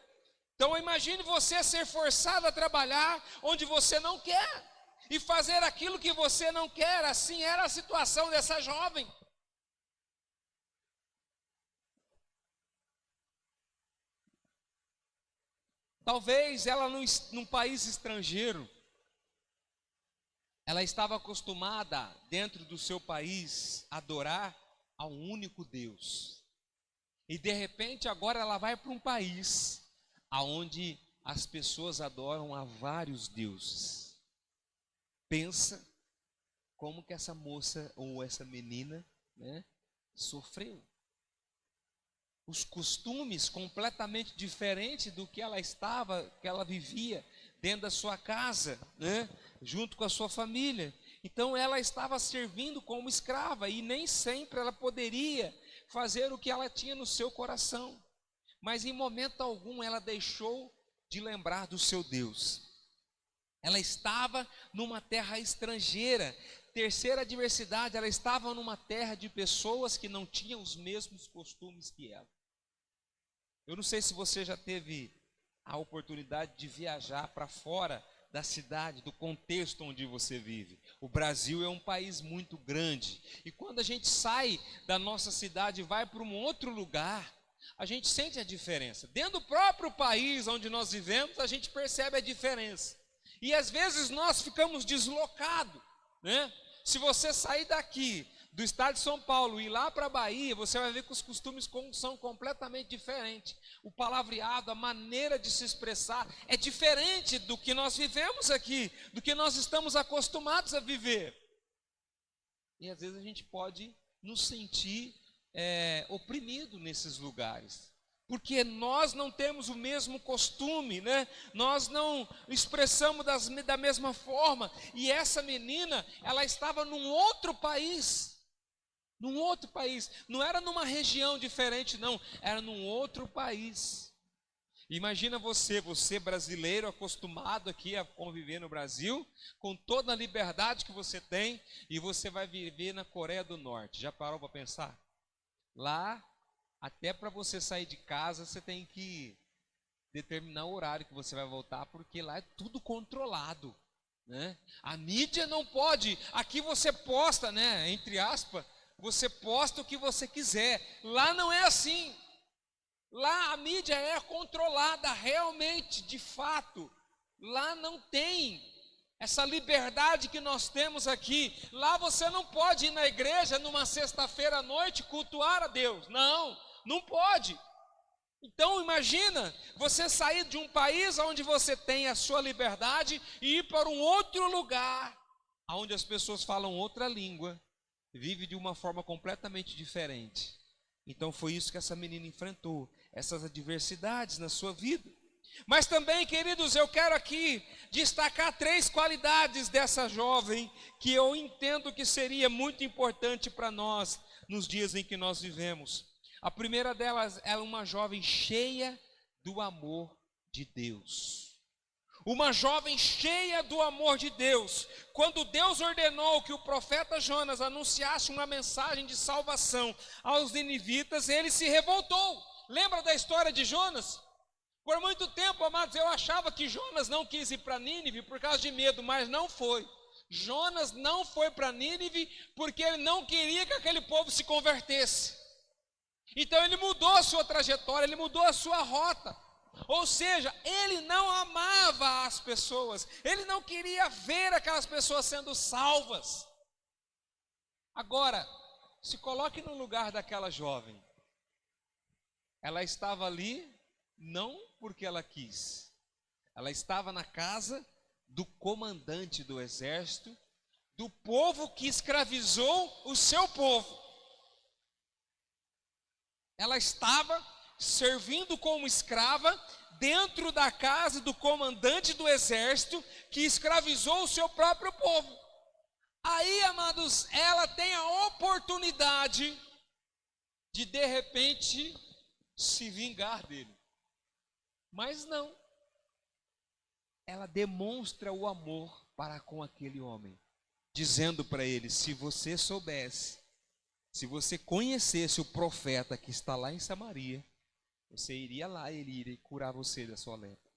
Então imagine você ser forçado a trabalhar onde você não quer e fazer aquilo que você não quer. Assim era a situação dessa jovem. Talvez ela num país estrangeiro, ela estava acostumada dentro do seu país a adorar a um único Deus. E de repente agora ela vai para um país aonde as pessoas adoram a vários deuses. Pensa como que essa moça ou essa menina, né, sofreu. Os costumes completamente diferentes do que ela estava, que ela vivia dentro da sua casa, né? Junto com a sua família. Então ela estava servindo como escrava e nem sempre ela poderia fazer o que ela tinha no seu coração. Mas em momento algum ela deixou de lembrar do seu Deus. Ela estava numa terra estrangeira. Terceira adversidade, ela estava numa terra de pessoas que não tinham os mesmos costumes que ela. Eu não sei se você já teve a oportunidade de viajar para fora da cidade, do contexto onde você vive. O Brasil é um país muito grande. E quando a gente sai da nossa cidade e vai para um outro lugar, a gente sente a diferença. Dentro do próprio país onde nós vivemos, a gente percebe a diferença. E às vezes nós ficamos deslocados, né? Se você sair daqui, do estado de São Paulo, e ir lá para a Bahia, você vai ver que os costumes são completamente diferentes. O palavreado, a maneira de se expressar é diferente do que nós vivemos aqui, do que nós estamos acostumados a viver. E às vezes a gente pode nos sentir oprimido nesses lugares. Porque nós não temos o mesmo costume, né? Nós não expressamos da mesma forma. E essa menina, ela estava num outro país. Num outro país. Não era numa região diferente, não. Era num outro país. Imagina você brasileiro, acostumado aqui a conviver no Brasil, com toda a liberdade que você tem, e você vai viver na Coreia do Norte. Já parou para pensar? Lá, até para você sair de casa, você tem que determinar o horário que você vai voltar, porque lá é tudo controlado, né? A mídia não pode. Aqui você posta, né? Entre aspas, você posta o que você quiser. Lá não é assim. Lá a mídia é controlada realmente, de fato. Lá não tem essa liberdade que nós temos aqui. Lá você não pode ir na igreja numa sexta-feira à noite cultuar a Deus. Não, não pode. Então imagina você sair de um país onde você tem a sua liberdade e ir para um outro lugar, onde as pessoas falam outra língua, vive de uma forma completamente diferente. Então foi isso que essa menina enfrentou, essas adversidades na sua vida. Mas também, queridos, eu quero aqui destacar 3 qualidades dessa jovem que eu entendo que seria muito importante para nós nos dias em que nós vivemos. A primeira delas é uma jovem cheia do amor de Deus. Uma jovem cheia do amor de Deus. Quando Deus ordenou que o profeta Jonas anunciasse uma mensagem de salvação aos ninivitas, ele se revoltou. Lembra da história de Jonas? Por muito tempo, amados, eu achava que Jonas não quis ir para Nínive por causa de medo, mas não foi. Jonas não foi para Nínive porque ele não queria que aquele povo se convertesse. Então ele mudou a sua trajetória, ele mudou a sua rota. Ou seja, ele não amava as pessoas, ele não queria ver aquelas pessoas sendo salvas. Agora, se coloque no lugar daquela jovem. Ela estava ali não porque ela quis. Ela estava na casa do comandante do exército, do povo que escravizou o seu povo. Ela estava servindo como escrava dentro da casa do comandante do exército que escravizou o seu próprio povo. Aí, amados, ela tem a oportunidade de repente se vingar dele. Mas não. Ela demonstra o amor para com aquele homem, dizendo para ele: se você soubesse, se você conhecesse o profeta que está lá em Samaria, você iria lá e ele iria curar você da sua lepra.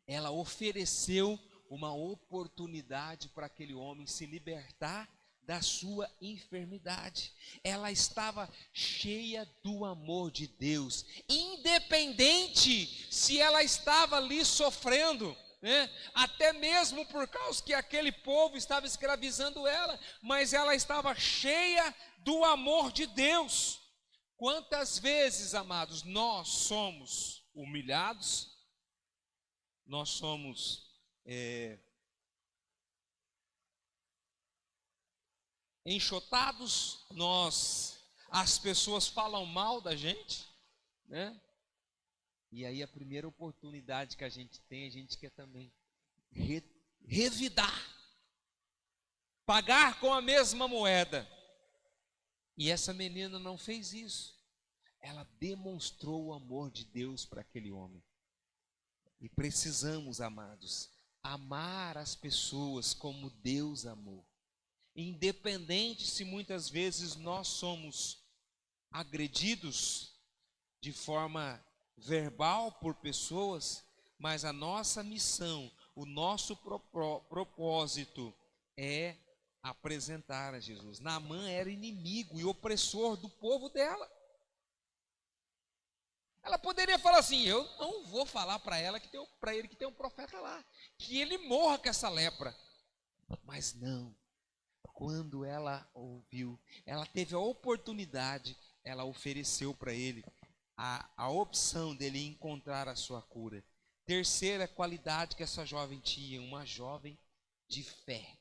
Ela ofereceu uma oportunidade para aquele homem se libertar da sua enfermidade. Ela estava cheia do amor de Deus, independente se ela estava ali sofrendo, né? Até mesmo por causa que aquele povo estava escravizando ela, mas ela estava cheia do amor de Deus. Quantas vezes, amados, nós somos humilhados, nós somos enxotados, as pessoas falam mal da gente, né? E aí a primeira oportunidade que a gente tem, a gente quer também revidar, pagar com a mesma moeda. E essa menina não fez isso. Ela demonstrou o amor de Deus para aquele homem. E precisamos, amados, amar as pessoas como Deus amou. Independente se muitas vezes nós somos agredidos de forma verbal por pessoas, mas a nossa missão, o nosso propósito é apresentar a Jesus. Naamã era inimigo e opressor do povo dela. Ela poderia falar assim: eu não vou falar para ele que tem um profeta lá, que ele morra com essa lepra. Mas não. Quando ela ouviu, ela teve a oportunidade, ela ofereceu para ele a opção dele encontrar a sua cura. Terceira qualidade que essa jovem tinha, uma jovem de fé.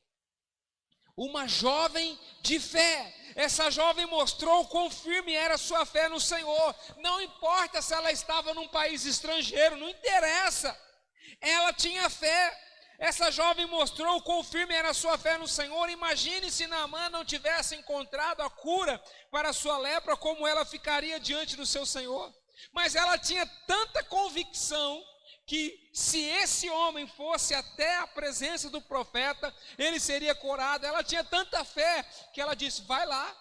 Uma jovem de fé. Essa jovem mostrou quão firme era a sua fé no Senhor. Não importa se ela estava num país estrangeiro, não interessa. Ela tinha fé. Essa jovem mostrou quão firme era a sua fé no Senhor. Imagine se Naamã não tivesse encontrado a cura para a sua lepra, como ela ficaria diante do seu Senhor. Mas ela tinha tanta convicção que se esse homem fosse até a presença do profeta, ele seria curado. Ela tinha tanta fé que ela disse: vai lá.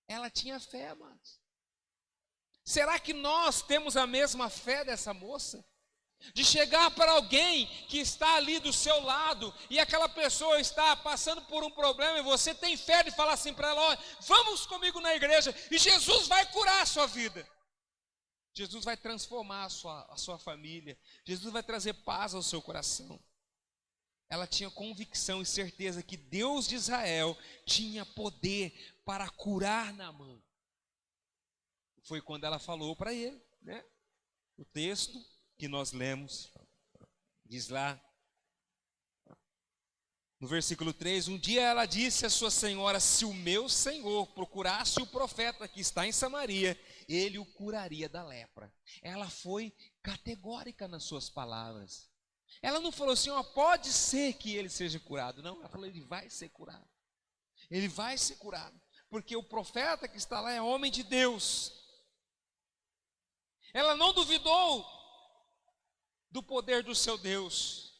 Ela tinha fé, amados. Será que nós temos a mesma fé dessa moça? De chegar para alguém que está ali do seu lado e aquela pessoa está passando por um problema e você tem fé de falar assim para ela: olha, vamos comigo na igreja e Jesus vai curar a sua vida. Jesus vai transformar a sua família. Jesus vai trazer paz ao seu coração. Ela tinha convicção e certeza que Deus de Israel tinha poder para curar Naamã. Foi quando ela falou para ele, né? O texto que nós lemos diz lá no versículo 3: um dia ela disse à sua senhora: se o meu senhor procurasse o profeta que está em Samaria, ele o curaria da lepra. Ela foi categórica nas suas palavras. Ela não falou assim: ó, pode ser que ele seja curado. Não, ela falou: ele vai ser curado. Ele vai ser curado, porque o profeta que está lá é homem de Deus. Ela não duvidou do poder do seu Deus.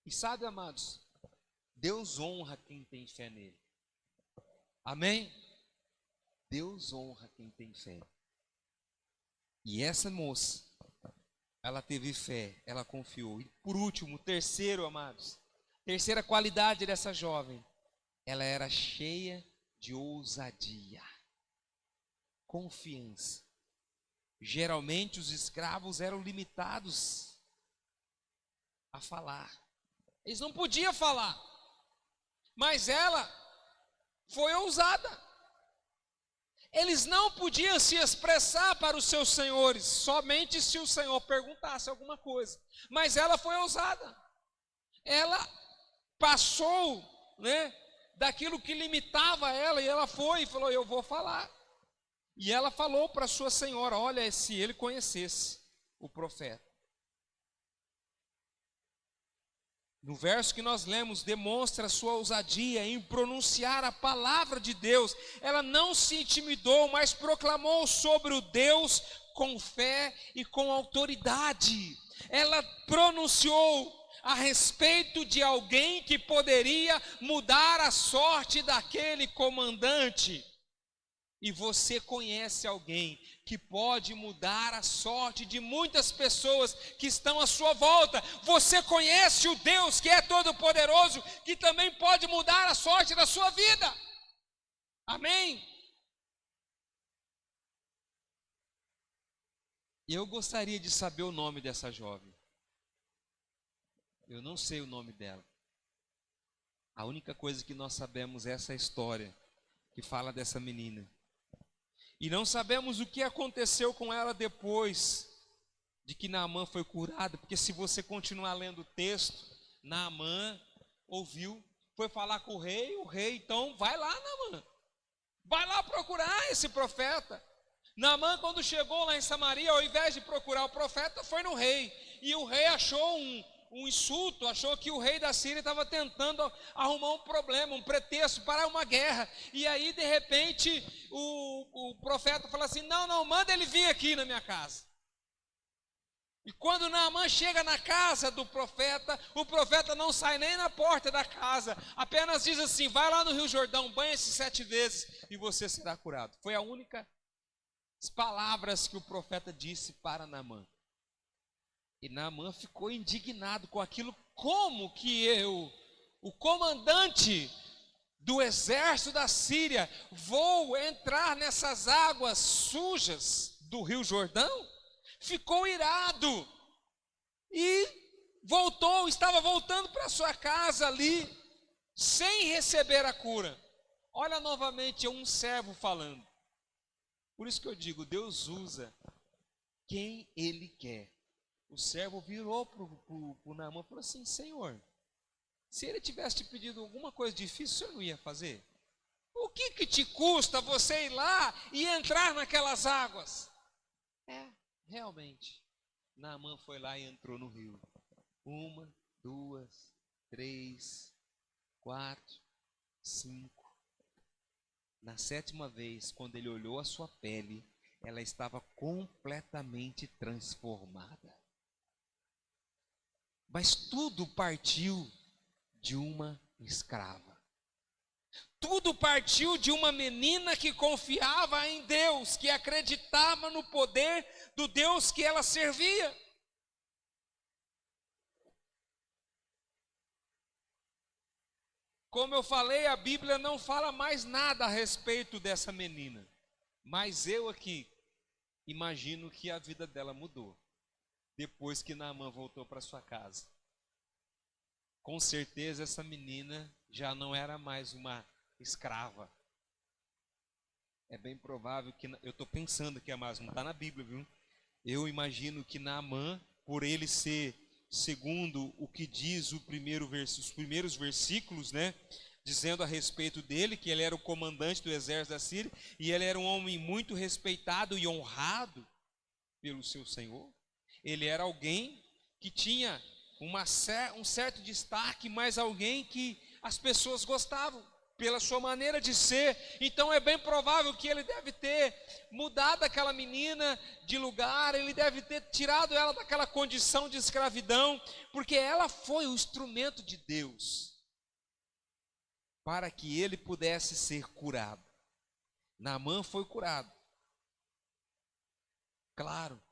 E sabe, amados, Deus honra quem tem fé nele. Amém? Deus honra quem tem fé. E essa moça, ela teve fé, ela confiou. E por último, terceiro, amados, terceira qualidade dessa jovem, ela era cheia de ousadia, confiança. Geralmente os escravos eram limitados a falar. Eles não podiam falar. Mas ela foi ousada. Eles não podiam se expressar para os seus senhores, somente se o Senhor perguntasse alguma coisa. Mas ela foi ousada. Ela passou, né, daquilo que limitava ela, e ela foi e falou: eu vou falar. E ela falou para sua senhora: olha, se ele conhecesse o profeta. No verso que nós lemos, demonstra a sua ousadia em pronunciar a palavra de Deus. Ela não se intimidou, mas proclamou sobre o Deus com fé e com autoridade. Ela pronunciou a respeito de alguém que poderia mudar a sorte daquele comandante. E você conhece alguém que pode mudar a sorte de muitas pessoas que estão à sua volta. Você conhece o Deus que é todo-poderoso, que também pode mudar a sorte da sua vida. Amém? Eu gostaria de saber o nome dessa jovem. Eu não sei o nome dela. A única coisa que nós sabemos é essa história que fala dessa menina. E não sabemos o que aconteceu com ela depois de que Naamã foi curado, porque se você continuar lendo o texto, Naamã ouviu, foi falar com o rei então vai lá, Naamã, vai lá procurar esse profeta. Naamã, quando chegou lá em Samaria, ao invés de procurar o profeta, foi no rei. E o rei achou um insulto, achou que o rei da Síria estava tentando arrumar um problema, um pretexto para uma guerra. E aí, de repente, o profeta fala assim: não, manda ele vir aqui na minha casa. E quando Naamã chega na casa do profeta, o profeta não sai nem na porta da casa, apenas diz assim: vai lá no Rio Jordão, banha-se 7 vezes e você será curado. Foi a única palavras que o profeta disse para Naamã. E Naamã ficou indignado com aquilo. Como que eu, o comandante do exército da Síria, vou entrar nessas águas sujas do Rio Jordão? Ficou irado e estava voltando para sua casa ali, sem receber a cura. Olha novamente um servo falando. Por isso que eu digo, Deus usa quem Ele quer. O servo virou para o Naamã e falou assim: Senhor, se ele tivesse te pedido alguma coisa difícil, o senhor não ia fazer? O que te custa você ir lá e entrar naquelas águas? Realmente, Naamã foi lá e entrou no rio. 1, 2, 3, 4, 5. Na 7ª vez, quando ele olhou a sua pele, ela estava completamente transformada. Mas tudo partiu de uma escrava. Tudo partiu de uma menina que confiava em Deus, que acreditava no poder do Deus que ela servia. Como eu falei, a Bíblia não fala mais nada a respeito dessa menina. Mas eu aqui imagino que a vida dela mudou depois que Naamã voltou para sua casa. Com certeza essa menina já não era mais uma escrava. É bem provável que, eu estou pensando que mas não está na Bíblia, viu? Eu imagino que Naamã, por ele ser, segundo o que diz os primeiros versículos, né? Dizendo a respeito dele, que ele era o comandante do exército da Síria, e ele era um homem muito respeitado e honrado pelo seu Senhor. Ele era alguém que tinha um certo destaque, mas alguém que as pessoas gostavam pela sua maneira de ser. Então é bem provável que ele deve ter mudado aquela menina de lugar, ele deve ter tirado ela daquela condição de escravidão, porque ela foi o instrumento de Deus para que ele pudesse ser curado. Naamã foi curado. Claro,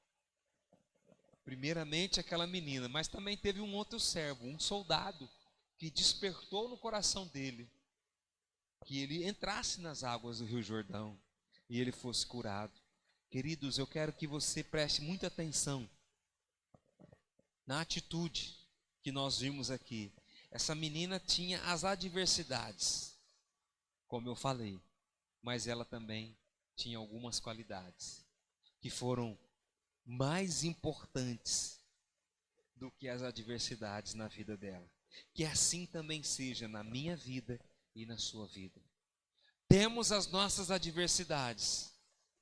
primeiramente aquela menina, mas também teve um outro servo, um soldado, que despertou no coração dele que ele entrasse nas águas do Rio Jordão e ele fosse curado. Queridos, eu quero que você preste muita atenção na atitude que nós vimos aqui. Essa menina tinha as adversidades, como eu falei, mas ela também tinha algumas qualidades que foram mais importantes do que as adversidades na vida dela. Que assim também seja na minha vida e na sua vida. Temos as nossas adversidades,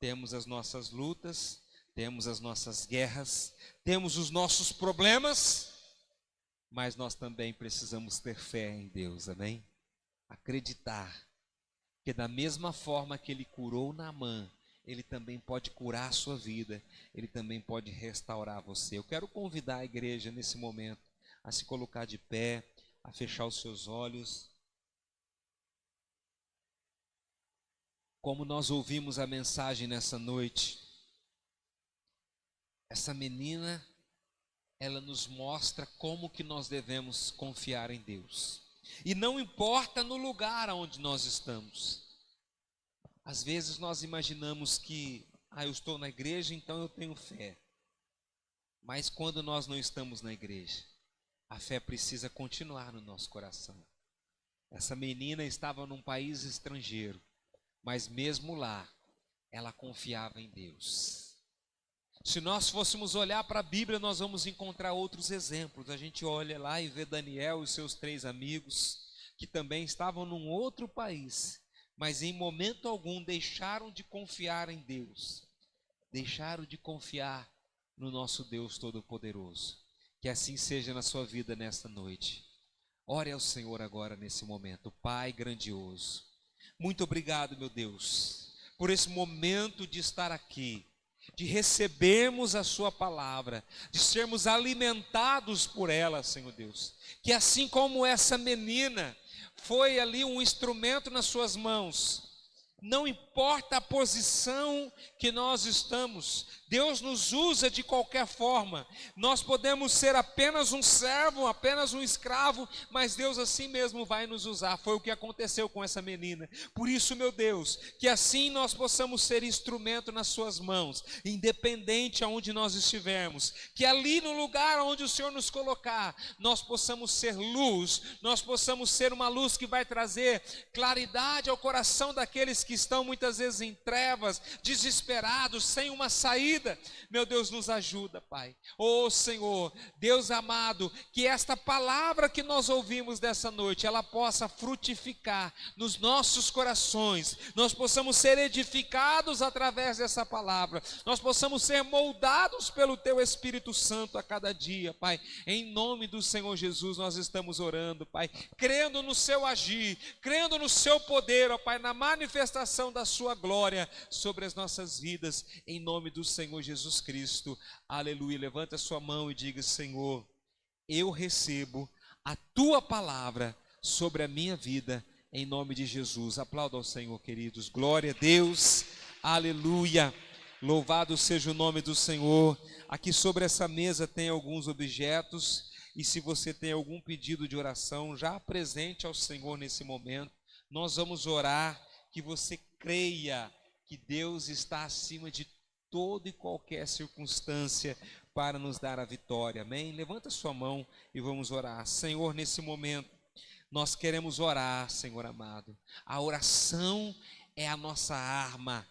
temos as nossas lutas, temos as nossas guerras, temos os nossos problemas, mas nós também precisamos ter fé em Deus, amém? Acreditar que da mesma forma que Ele curou Naamã, Ele também pode curar a sua vida, Ele também pode restaurar você. Eu quero convidar a igreja nesse momento a se colocar de pé, a fechar os seus olhos. Como nós ouvimos a mensagem nessa noite, essa menina, ela nos mostra como que nós devemos confiar em Deus. E não importa no lugar onde nós estamos. Às vezes nós imaginamos que, eu estou na igreja, então eu tenho fé. Mas quando nós não estamos na igreja, a fé precisa continuar no nosso coração. Essa menina estava num país estrangeiro, mas mesmo lá, ela confiava em Deus. Se nós fôssemos olhar para a Bíblia, nós vamos encontrar outros exemplos. A gente olha lá e vê Daniel e seus 3 amigos, que também estavam num outro país, mas em momento algum deixaram de confiar em Deus. deixaram de confiar no nosso Deus Todo-Poderoso. Que assim seja na sua vida nesta noite. Ore ao Senhor agora nesse momento. Pai grandioso, muito obrigado, meu Deus, por esse momento de estar aqui, de recebermos a sua palavra, de sermos alimentados por ela, Senhor Deus. Que assim como essa menina foi ali um instrumento nas suas mãos, não importa a posição que nós estamos, Deus nos usa de qualquer forma. Nós podemos ser apenas um servo, apenas um escravo, mas Deus assim mesmo vai nos usar. Foi o que aconteceu com essa menina. Por isso, meu Deus, que assim nós possamos ser instrumento nas suas mãos, independente aonde nós estivermos. Que ali no lugar onde o Senhor nos colocar, nós possamos ser luz, nós possamos ser uma luz que vai trazer claridade ao coração daqueles que estão muitas vezes em trevas, desesperados, sem uma saída. Meu Deus, nos ajuda, Pai. Oh Senhor, Deus amado, que esta palavra que nós ouvimos dessa noite, ela possa frutificar nos nossos corações, nós possamos ser edificados através dessa palavra, nós possamos ser moldados pelo Teu Espírito Santo a cada dia, Pai. Em nome do Senhor Jesus nós estamos orando, Pai, crendo no Seu agir, crendo no Seu poder, ó Pai, na manifestação da sua glória sobre as nossas vidas, em nome do Senhor Jesus Cristo. Aleluia. Levanta a sua mão e diga: Senhor, eu recebo a tua palavra sobre a minha vida, em nome de Jesus. Aplauda ao Senhor, queridos. Glória a Deus. Aleluia. Louvado seja o nome do Senhor. Aqui sobre essa mesa tem alguns objetos, e se você tem algum pedido de oração, já apresente ao Senhor nesse momento. Nós vamos orar, que você creia que Deus está acima de toda e qualquer circunstância para nos dar a vitória. Amém? Levanta sua mão e vamos orar. Senhor, nesse momento, nós queremos orar, Senhor amado. A oração é a nossa arma,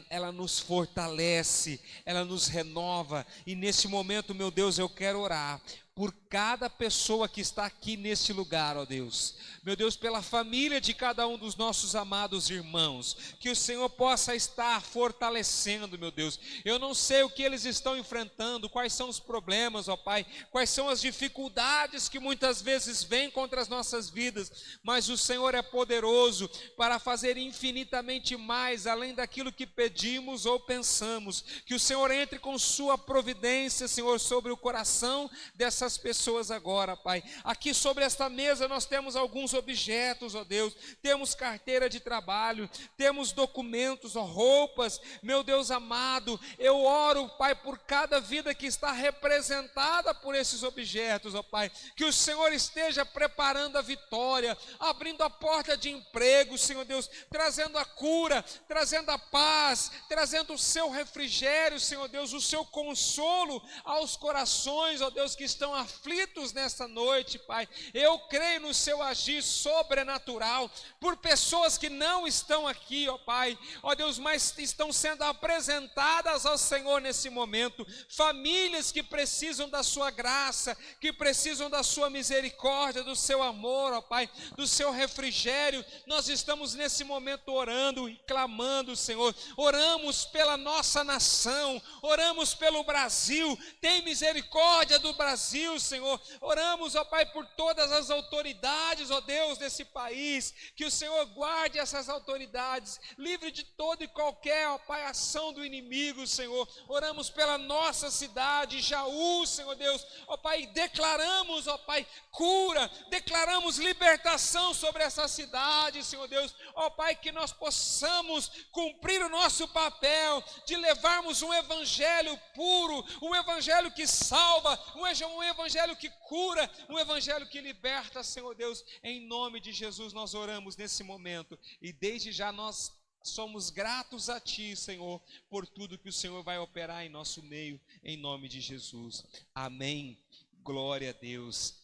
ela nos fortalece, ela nos renova. E nesse momento, meu Deus, eu quero orar por cada pessoa que está aqui neste lugar, ó Deus. Meu Deus, pela família de cada um dos nossos amados irmãos, que o Senhor possa estar fortalecendo, meu Deus. Eu não sei o que eles estão enfrentando, quais são os problemas, ó Pai, quais são as dificuldades que muitas vezes vêm contra as nossas vidas, mas o Senhor é poderoso para fazer infinitamente mais, além daquilo que pedimos ou pensamos. Que o Senhor entre com sua providência, Senhor, sobre o coração dessas pessoas agora, Pai. Aqui sobre esta mesa nós temos alguns objetos, ó Deus. Temos carteira de trabalho, temos documentos, ó, roupas. Meu Deus amado, eu oro, Pai, por cada vida que está representada por esses objetos, ó Pai. Que o Senhor esteja preparando a vitória, abrindo a porta de emprego, Senhor Deus, trazendo a cura, trazendo a paz, trazendo o seu refrigério, Senhor Deus, o seu consolo aos corações, ó Deus, que estão aflitos nesta noite, Pai. Eu creio no seu agir sobrenatural por pessoas que não estão aqui, ó Pai, ó Deus, mas estão sendo apresentadas ao Senhor nesse momento. Famílias que precisam da sua graça, que precisam da sua misericórdia, do seu amor, ó Pai, do seu refrigério. Nós estamos nesse momento orando e clamando, Senhor. Oramos pela nossa nação, oramos pelo Brasil. Tem misericórdia do Brasil, Senhor. Oramos, ó Pai, por todas as autoridades, ó Deus, desse país. Que o Senhor guarde essas autoridades, livre de toda e qualquer, ó Pai, ação do inimigo, Senhor. Oramos pela nossa cidade, Jaú, Senhor Deus, ó Pai, declaramos, ó Pai, cura, declaramos libertação sobre essa cidade, Senhor Deus, ó Pai, que nós possamos cumprir o nosso papel de levarmos um evangelho puro, um evangelho que salva, um evangelho que cura, um evangelho que liberta, Senhor Deus. Em nome de Jesus nós oramos nesse momento, e desde já nós somos gratos a Ti, Senhor, por tudo que o Senhor vai operar em nosso meio, em nome de Jesus. Amém. Glória a Deus.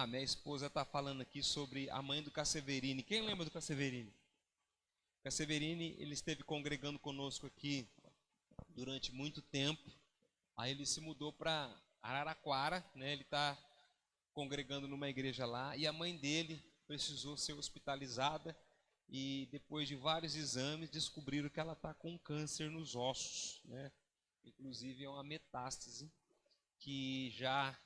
Minha esposa está falando aqui sobre a mãe do Casseverini. Quem lembra do Casseverini? Casseverini, ele esteve congregando conosco aqui durante muito tempo. Aí ele se mudou para Araraquara, né? Ele está congregando numa igreja lá, e a mãe dele precisou ser hospitalizada, e depois de vários exames descobriram que ela está com câncer nos ossos, né? Inclusive é uma metástase que já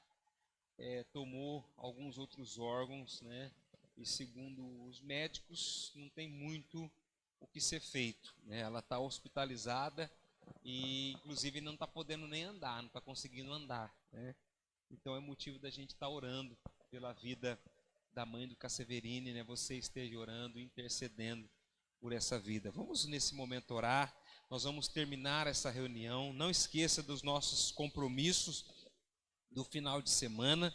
tomou alguns outros órgãos, né? E segundo os médicos não tem muito o que ser feito, né? Ela está hospitalizada e inclusive não está podendo nem andar, não está conseguindo andar, né? Então é motivo da gente estar orando pela vida da mãe do Casseverini, né? Você esteja orando, intercedendo por essa vida. Vamos nesse momento orar, nós vamos terminar essa reunião. Não esqueça dos nossos compromissos do final de semana,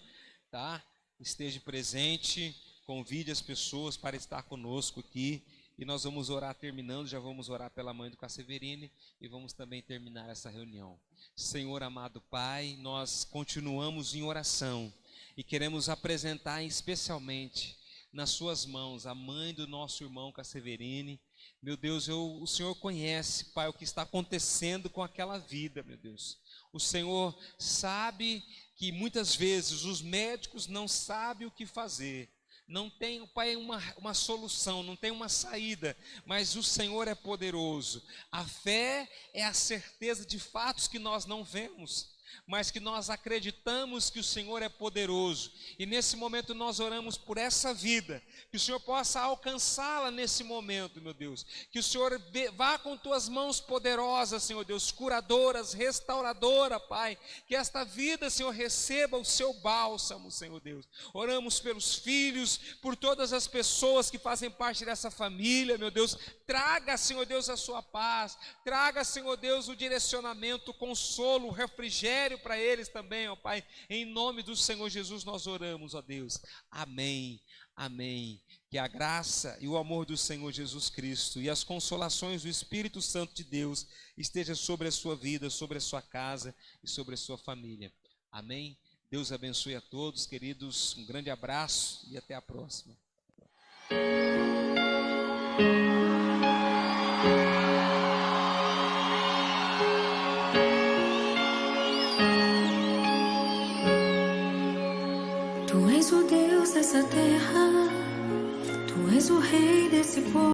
tá? Esteja presente, convide as pessoas para estar conosco aqui. E nós vamos orar terminando, já vamos orar pela mãe do Casseverini e vamos também terminar essa reunião. Senhor amado Pai, nós continuamos em oração e queremos apresentar especialmente nas suas mãos a mãe do nosso irmão Casseverini. Meu Deus, o Senhor conhece, Pai, o que está acontecendo com aquela vida, meu Deus. O Senhor sabe que muitas vezes os médicos não sabem o que fazer. Não tem, Pai, uma solução, não tem uma saída, mas o Senhor é poderoso. A fé é a certeza de fatos que nós não vemos, mas que nós acreditamos que o Senhor é poderoso. E nesse momento nós oramos por essa vida, que o Senhor possa alcançá-la nesse momento, meu Deus. Que o Senhor vá com tuas mãos poderosas, Senhor Deus, curadoras, restauradora, Pai. Que esta vida, Senhor, receba o seu bálsamo, Senhor Deus. Oramos pelos filhos, por todas as pessoas que fazem parte dessa família, meu Deus. Traga, Senhor Deus, a sua paz. Traga, Senhor Deus, o direcionamento, o consolo, o refrigério para eles também, ó Pai. Em nome do Senhor Jesus nós oramos, ó Deus. Amém, amém. Que a graça e o amor do Senhor Jesus Cristo e as consolações do Espírito Santo de Deus esteja sobre a sua vida, sobre a sua casa e sobre a sua família. Amém. Deus abençoe a todos, queridos. Um grande abraço e até a próxima. Tu és o Deus dessa terra, tu és o Rei desse povo.